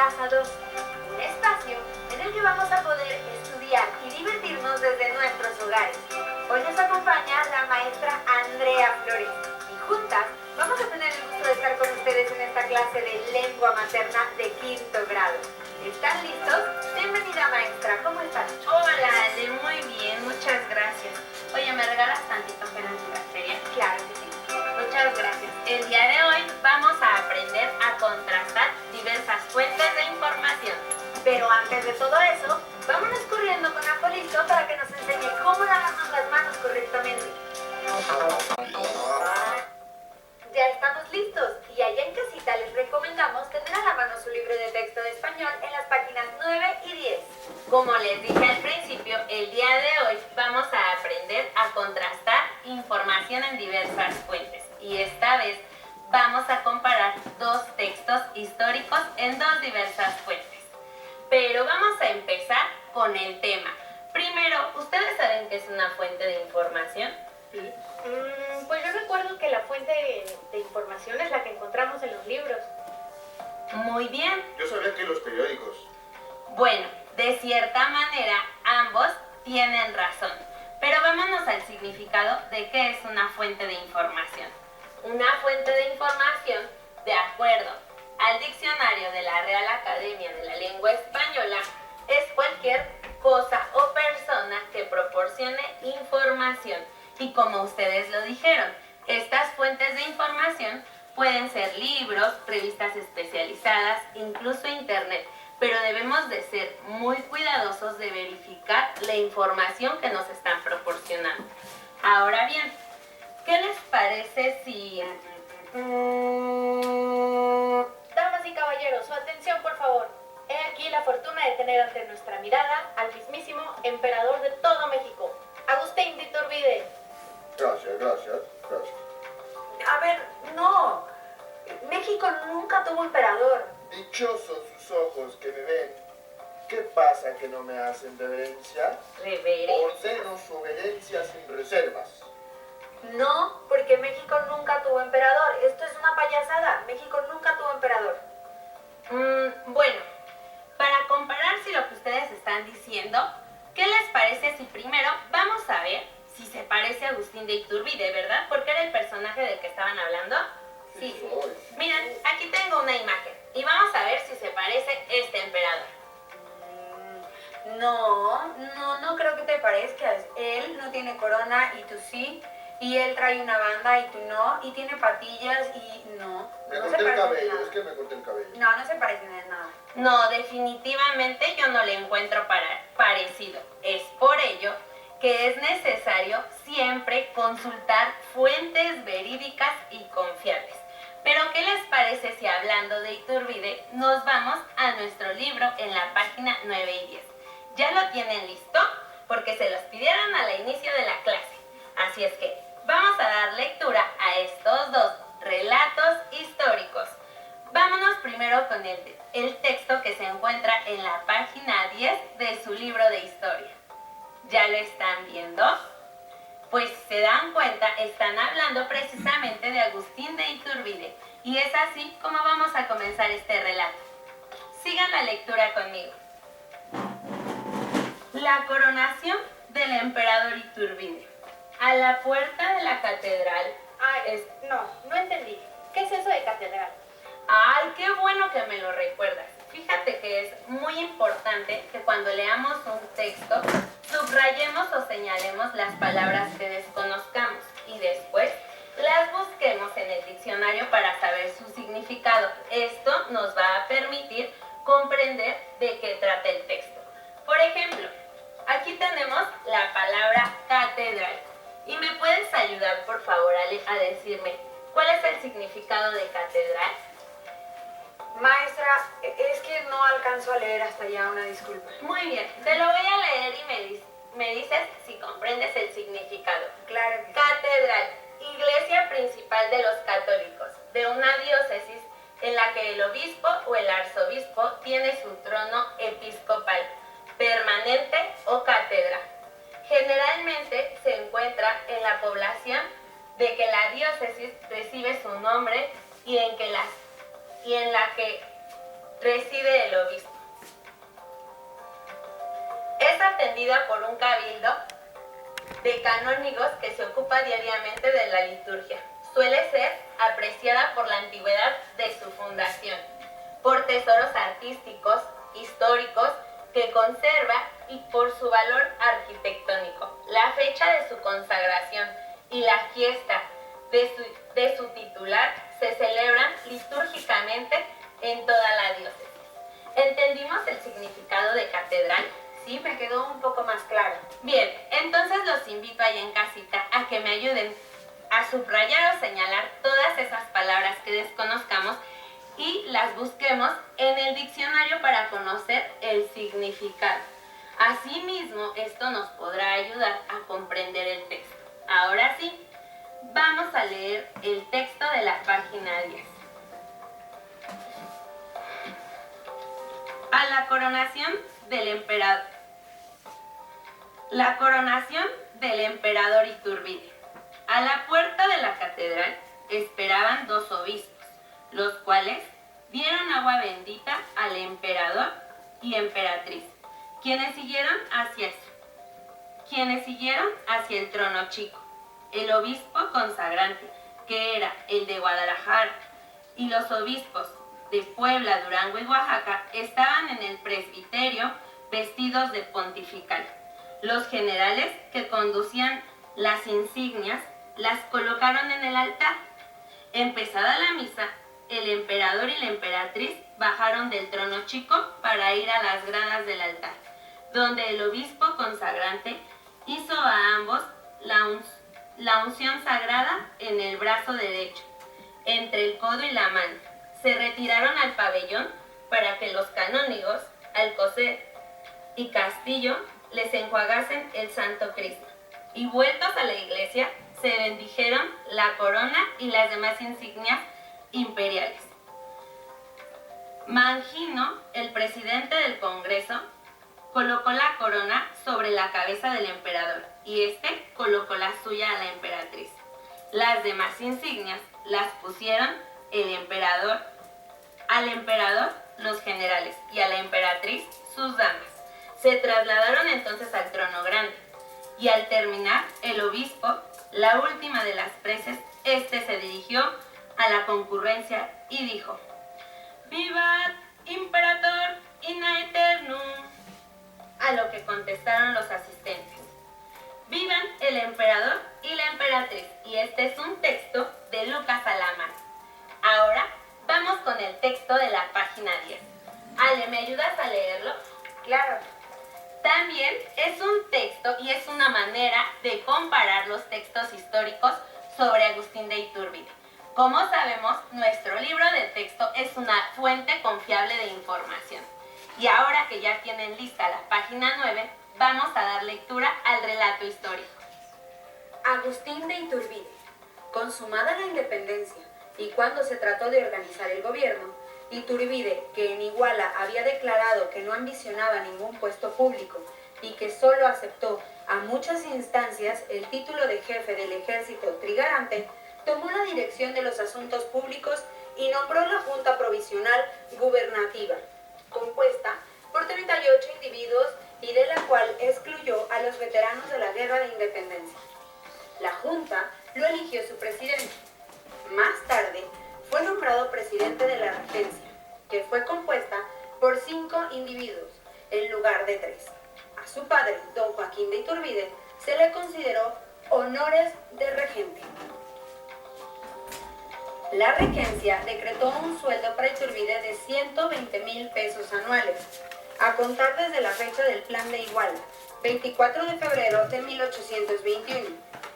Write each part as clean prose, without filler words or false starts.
Casa 2, un espacio en el que vamos a poder estudiar y divertirnos desde nuestros hogares. Hoy nos acompaña la maestra Andrea Flores y juntas vamos a tener el gusto de estar con ustedes en esta clase de lengua materna de quinto grado. ¿Están listos? Bienvenida, maestra, ¿cómo estás? Hola, Ale, muy bien, muchas gracias. Oye, ¿me regalas tantito pelo antibacterial? Claro que sí. Muchas gracias. El día de hoy vamos a aprender a contrastar diversas fuentes de información. Pero antes de todo eso, vámonos corriendo con Apolito para que nos enseñe cómo lavarnos las manos correctamente. Ya estamos listos y allá en casita les recomendamos tener a la mano su libro de texto de español en las páginas 9 y 10. Como les dije al principio, el día de hoy vamos a aprender a contrastar información en diversas fuentes. Y esta vez vamos a comparar dos textos históricos en dos diversas fuentes. Pero vamos a empezar con el tema. Primero, ¿ustedes saben qué es una fuente de información? ¿Sí? Pues yo recuerdo que la fuente de información es la que encontramos en los libros. Muy bien. Yo sabía que los periódicos. Bueno, de cierta manera ambos tienen razón. Pero vámonos al significado de qué es una fuente de información. Una fuente de información, de acuerdo al diccionario de la Real Academia de la Lengua Española, es cualquier cosa o persona que proporcione información. Y como ustedes lo dijeron, estas fuentes de información pueden ser libros, revistas especializadas, incluso internet, pero debemos de ser muy cuidadosos de verificar la información que nos están proporcionando. Ahora bien, ¿qué les parece si... Damas y caballeros, su atención por favor. He aquí la fortuna de tener ante nuestra mirada al mismísimo emperador de todo México, Agustín de Iturbide. Gracias. A ver, no. México nunca tuvo emperador. Dichosos sus ojos que me ven. ¿Qué pasa que no me hacen reverencia? Reverencia. Ordeno su obediencia sin reservas. No, porque México nunca tuvo emperador. Esto es una payasada. México nunca tuvo emperador. Bueno, para comparar si lo que ustedes están diciendo, ¿qué les parece si primero vamos a ver si se parece a Agustín de Iturbide, ¿verdad? Porque era el personaje del que estaban hablando. Sí. Miren, aquí tengo una imagen y vamos a ver si se parece este emperador. No creo que te parezcas. Él no tiene corona y tú sí. Y él trae una banda y tú no. Y tiene patillas y no. Me No corté se el parecen en cabello, nada. es que me corté el cabello. No se parecen en nada. No, definitivamente yo no le encuentro parecido. Es por ello que es necesario siempre consultar fuentes verídicas y confiables. Pero ¿qué les parece si hablando de Iturbide nos vamos a nuestro libro en la página 9 y 10? ¿Ya lo tienen listo? Porque se los pidieron al inicio de la clase. Así es que vamos a dar lectura a estos dos relatos históricos. Vámonos primero con el texto que se encuentra en la página 10 de su libro de historia. ¿Ya lo están viendo? Pues si se dan cuenta, están hablando precisamente de Agustín de Iturbide. Y es así como vamos a comenzar este relato. Sigan la lectura conmigo. La coronación del emperador Iturbide. A la puerta de la catedral... No entendí. ¿Qué es eso de catedral? ¡Ay, qué bueno que me lo recuerdas! Fíjate que es muy importante que cuando leamos un texto subrayemos o señalemos las palabras que desconozcamos y después las busquemos en el diccionario para saber su significado. Esto nos va a permitir comprender de qué trata el texto. Por ejemplo, aquí tenemos la palabra catedral. ¿Y me puedes ayudar, por favor, Ale, a decirme cuál es el significado de catedral? Maestra, es que no alcanzo a leer hasta allá, una disculpa. Muy bien, te lo voy a leer y me dices si comprendes el significado. Claro que sí. Catedral, iglesia principal de los católicos, de una diócesis en la que el obispo o el arzobispo tiene su trono episcopal, permanente o cátedra. Generalmente se encuentra en la población de que la diócesis recibe su nombre y en la que reside el obispo. Es atendida por un cabildo de canónigos que se ocupa diariamente de la liturgia. Suele ser apreciada por la antigüedad de su fundación, por tesoros artísticos, históricos que conserva y por su valor arquitectónico. La fecha de su consagración y la fiesta de su titular se celebran litúrgicamente en toda la diócesis. ¿Entendimos el significado de catedral? Sí, me quedó un poco más claro. Bien, entonces los invito ahí en casita a que me ayuden a subrayar o señalar todas esas palabras que desconozcamos y las busquemos en el diccionario para conocer el significado. Asimismo, esto nos podrá ayudar a comprender el texto. Ahora sí, vamos a leer el texto de la página 10. A la coronación del emperador. La coronación del emperador Iturbide. A la puerta de la catedral esperaban 2 obispos, los cuales dieron agua bendita al emperador y emperatriz, quienes siguieron hacia el trono chico. El obispo consagrante, que era el de Guadalajara, y los obispos de Puebla, Durango y Oaxaca estaban en el presbiterio vestidos de pontifical. Los generales que conducían las insignias las colocaron en el altar. Empezada la misa, el emperador y la emperatriz bajaron del trono chico para ir a las gradas del altar, donde el obispo consagrante hizo a ambos la unción sagrada en el brazo derecho, entre el codo y la mano. Se retiraron al pabellón para que los canónigos, Alcocer y Castillo, les enjuagasen el Santo Cristo. Y vueltos a la iglesia, se bendijeron la corona y las demás insignias imperiales. Mangino, el presidente del Congreso, colocó la corona sobre la cabeza del emperador y este colocó la suya a la emperatriz. Las demás insignias las pusieron al emperador los generales y a la emperatriz sus damas. Se trasladaron entonces al trono grande y al terminar el obispo, la última de las preces, se dirigió a la concurrencia y dijo: «Vivat Imperator in aeternum», a lo que contestaron los asistentes: «Vivan el emperador y la emperatriz». Y este es un texto de Lucas Alamán. Ahora vamos con el texto de la página 10. Ale, ¿me ayudas a leerlo? Claro. También es un texto y es una manera de comparar los textos históricos sobre Agustín de Iturbide. Como sabemos, nuestro libro de texto es una fuente confiable de información. Y ahora que ya tienen lista la página 9, vamos a dar lectura al relato histórico. Agustín de Iturbide. Consumada la independencia y cuando se trató de organizar el gobierno, Iturbide, que en Iguala había declarado que no ambicionaba ningún puesto público y que solo aceptó a muchas instancias el título de jefe del ejército trigarante, tomó la dirección de los asuntos públicos y nombró la Junta Provisional Gubernativa, compuesta por 38 individuos y de la cual excluyó a los veteranos de la Guerra de Independencia. La Junta lo eligió su presidente. Más tarde, fue nombrado presidente de la Regencia, que fue compuesta por 5 individuos, en lugar de 3. A su padre, don Joaquín de Iturbide, se le consideró honores de regente. La Regencia decretó un sueldo para Iturbide de 120,000 pesos anuales, a contar desde la fecha del Plan de Iguala, 24 de febrero de 1821,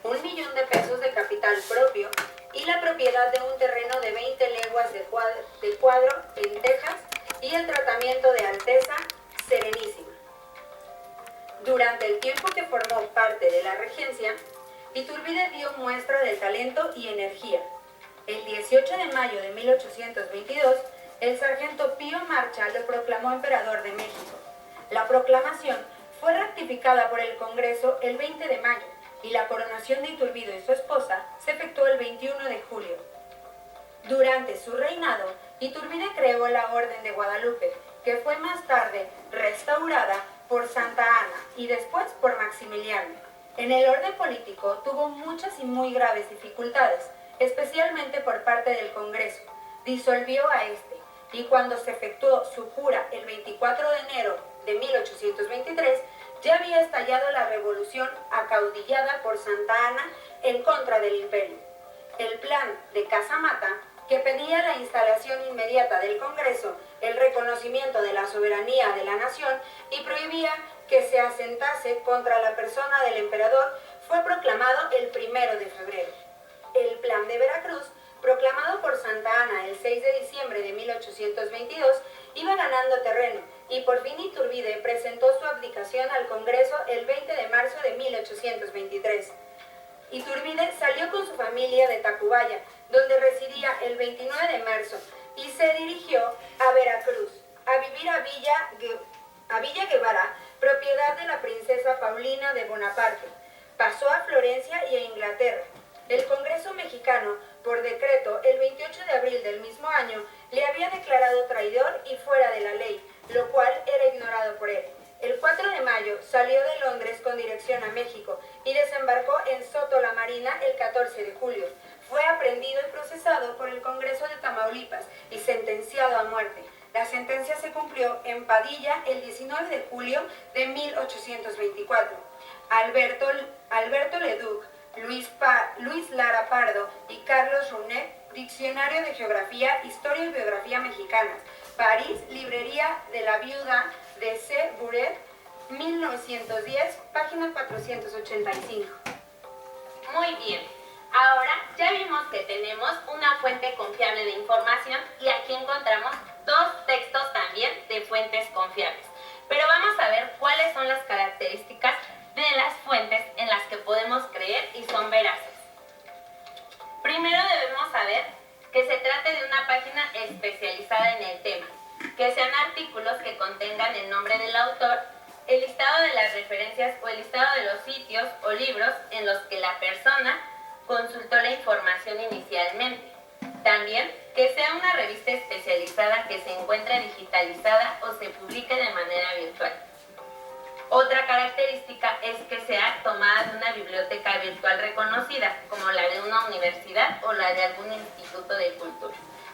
1 millón de pesos de capital propio y la propiedad de un terreno de 20 leguas de cuadro en Texas y el tratamiento de Alteza Serenísima. Durante el tiempo que formó parte de la regencia, Iturbide dio muestra de talento y energía. El 18 de mayo de 1822, el sargento Pío Marcha lo proclamó emperador de México. La proclamación fue ratificada por el Congreso el 20 de mayo y la coronación de Iturbide y su esposa se efectuó el 21 de julio. Durante su reinado, Iturbide creó la Orden de Guadalupe, que fue más tarde restaurada por Santa Ana y después por Maximiliano. En el orden político tuvo muchas y muy graves dificultades, especialmente por parte del Congreso. Disolvió a este, y cuando se efectuó su jura el 24 de enero de 1823, ya había estallado la revolución acaudillada por Santa Ana en contra del imperio. El plan de Casamata, que pedía la instalación inmediata del Congreso, el reconocimiento de la soberanía de la nación y prohibía que se asentase contra la persona del emperador, fue proclamado el 1 de febrero. El plan de Veracruz, proclamado por Santa Ana el 6 de diciembre de 1822, iba ganando terreno y por fin Iturbide presentó su abdicación al Congreso el 20 de marzo de 1823. Iturbide salió con su familia de Tacubaya, donde residía el 29 de marzo, y se dirigió a Veracruz, a vivir a Villa Guevara, propiedad de la princesa Paulina de Bonaparte. Pasó a Florencia y a Inglaterra. El Congreso mexicano, por decreto, el 28 de abril del mismo año, le había declarado traidor y fuera de la ley, lo cual era ignorado por él. El 4 de mayo salió de Londres con dirección a México y desembarcó en Soto la Marina el 14 de julio. Fue aprehendido y procesado por el Congreso de Tamaulipas y sentenciado a muerte. La sentencia se cumplió en Padilla el 19 de julio de 1824. Alberto Leduc, Luis Lara Pardo y Carlos Rounet, Diccionario de Geografía, Historia y Biografía Mexicanas. París, Librería de la Viuda de C. Buret, 1910, página 485. Muy bien, ahora ya vimos que tenemos una fuente confiable de información y aquí encontramos dos textos también de fuentes confiables. Pero vamos a ver cuáles son las características de las fuentes en las que podemos creer y son veraces. Primero debemos saber que se trate de una página especializada en el tema, que sean artículos que contengan el nombre del autor, el listado de las referencias o el listado de los sitios o libros en los que la persona consultó la información inicialmente. También que sea una revista especializada que se encuentre digitalizada o se publique de manera virtual. Otra característica es que sea tomada de una biblioteca virtual reconocida, como la de una universidad o la de algún instituto de cultura.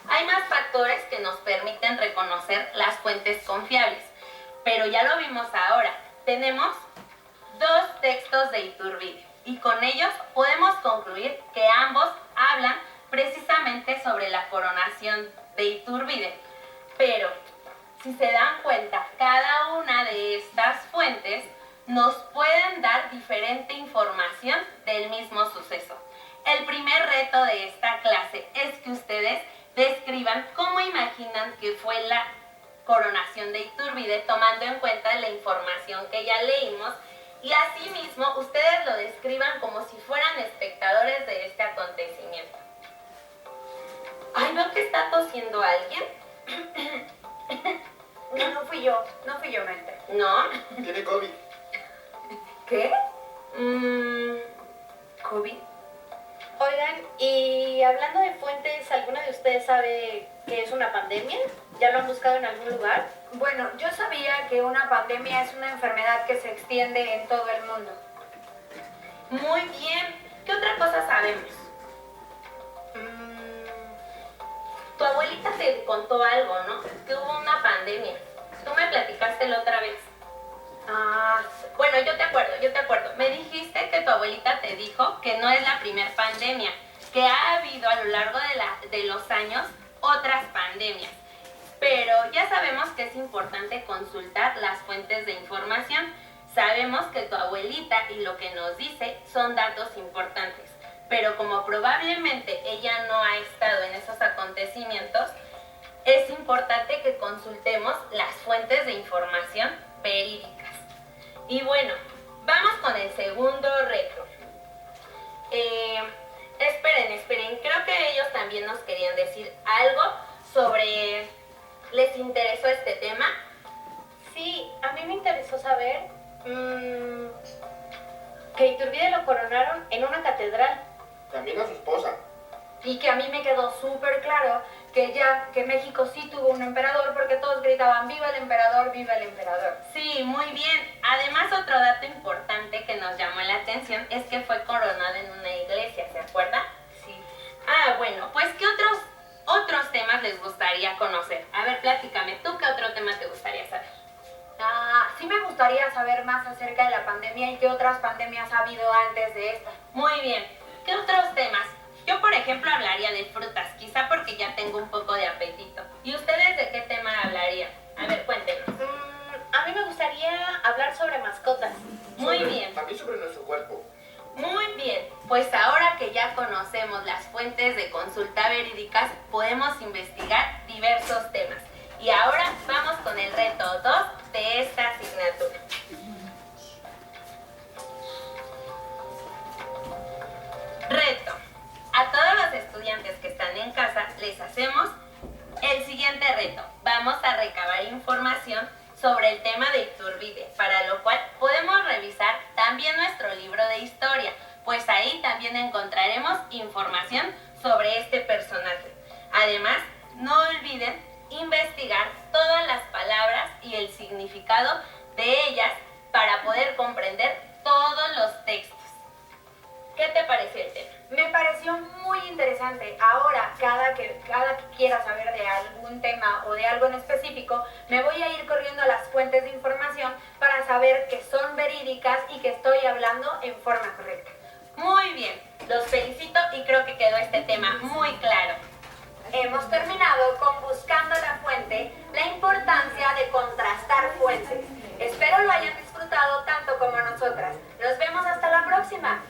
Hay más factores que nos permiten reconocer las fuentes confiables, pero ya lo vimos ahora. Tenemos dos textos de Iturbide y con ellos podemos concluir que ambos hablan precisamente sobre la coronación de Iturbide. Pero si se dan cuenta, cada una de estas fuentes nos pueden dar diferente información del mismo suceso. El primer reto de esta clase es que ustedes describan cómo imaginan que fue la coronación de Iturbide, tomando en cuenta la información que ya leímos, y asimismo ustedes lo describan como si fueran espectadores de este acontecimiento. Ay, veo que está tosiendo alguien. No fui yo, Mente. ¿No? Tiene COVID. ¿Qué? ¿COVID? Oigan, y hablando de fuentes, ¿alguna de ustedes sabe qué es una pandemia? ¿Ya lo han buscado en algún lugar? Bueno, yo sabía que una pandemia es una enfermedad que se extiende en todo el mundo. Muy bien. ¿Qué otra cosa sabemos? Tu abuelita te contó algo, ¿no? Que hubo una pandemia. Tú me platicaste la otra vez. Bueno, yo te acuerdo. Me dijiste que tu abuelita te dijo que no es la primer pandemia, que ha habido a lo largo de los años otras pandemias. Pero ya sabemos que es importante consultar las fuentes de información. Sabemos que tu abuelita y lo que nos dice son datos importantes. Pero como probablemente ella no ha estado en esos acontecimientos, es importante que consultemos las fuentes de información verídicas. Y bueno, vamos con el segundo reto. Esperen, creo que ellos también nos querían decir algo sobre... ¿Les interesó este tema? Sí, a mí me interesó saber que Iturbide lo coronaron en una catedral. También a su esposa. Y que a mí me quedó súper claro que México sí tuvo un emperador, porque todos gritaban ¡viva el emperador, viva el emperador! Sí, muy bien. Además, otro dato importante que nos llamó la atención es que fue coronado en una iglesia, ¿se acuerda? Sí. Ah, bueno, pues ¿qué otros temas les gustaría conocer? A ver, platícame, ¿tú qué otro tema te gustaría saber? Sí me gustaría saber más acerca de la pandemia y qué otras pandemias ha habido antes de esta. Muy bien, ¿qué otros temas? Yo, por ejemplo, hablaría de frutas, quizá porque ya tengo un poco de apetito. ¿Y ustedes de qué tema hablarían? A ver, cuéntenos. A mí me gustaría hablar sobre mascotas. Muy bien. A mí sobre nuestro cuerpo. Muy bien, pues ahora que ya conocemos las fuentes de consulta verídicas, podemos investigar diversos temas. Y ahora vamos con el reto 2 de esta asignatura. Reto. A todos los estudiantes que están en casa les hacemos el siguiente reto. Vamos a recabar información sobre el tema de Iturbide, para lo cual podemos revisar también nuestro libro de historia, pues ahí también encontraremos información sobre este personaje. Además, no olviden investigar todas las palabras y el significado de ellas para poder comprender todos los textos. ¿Qué te pareció el tema? Me pareció muy interesante. Ahora, cada que quiera saber de algún tema o de algo en específico, me voy a ir corriendo a las fuentes de información para saber que son verídicas y que estoy hablando en forma correcta. Muy bien, los felicito y creo que quedó este tema muy claro. Hemos terminado con Buscando la Fuente, la importancia de contrastar fuentes. Espero lo hayan disfrutado tanto como nosotras. Nos vemos hasta la próxima.